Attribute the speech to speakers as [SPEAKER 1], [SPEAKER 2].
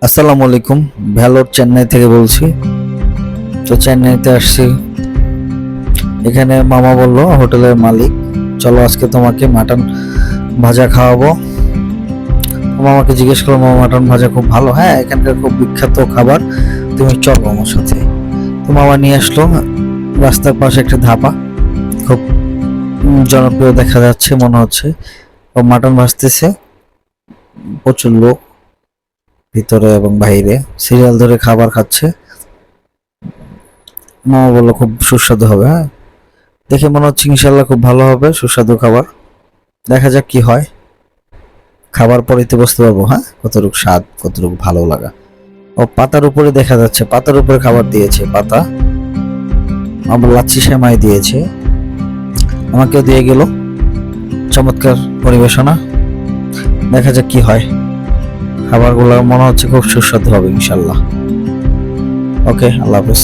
[SPEAKER 1] আসসালামু আলাইকুম। ভ্যালোর চেন্নাই থেকে বলছি। তো চেন্নাইতে আসছি, এখানে মামা বলল, হোটেলের মালিক, চলো আজকে তোমাকে মাটন ভাজা খাওয়াবো। মামাকে জিজ্ঞেস করলো, মামা মাটন ভাজা খুব ভালো, হ্যাঁ এখানকার খুব বিখ্যাত খাবার, তুমি চলো আমার সাথে। তো মামা নিয়ে আসলো রাস্তার পাশে একটা ধাবা, খুব জনপ্রিয় দেখা যাচ্ছে মনে হচ্ছে। ও মাটন ভাজতেছে, প্রচুর লোক ভিতরে এবং বাইরে সিরিয়াল ধরে খাবার খাচ্ছে। মামা বললো খুব সুস্বাদু হবে, হ্যাঁ দেখে মনে হচ্ছে ইনশাল্লাহ খুব ভালো হবে, সুস্বাদু খাবার। দেখা যাক কি হয়, খাবার পরেতে বুঝতে পারবো হ্যাঁ কতটুকু স্বাদ, কতটুকু ভালো লাগা। ও পাতার উপরে দেখা যাচ্ছে, পাতার উপরে খাবার দিয়েছে, পাতা আবার লাচ্ছি সেমাই দিয়েছে, আমাকেও দিয়ে গেল। চমৎকার পরিবেশনা, দেখা যাক কি হয়। খাবারগুলো মনে হচ্ছে খুব সুস্বাদু হবে ইনশাল্লাহ। ওকে, আল্লাহ হাফেজ।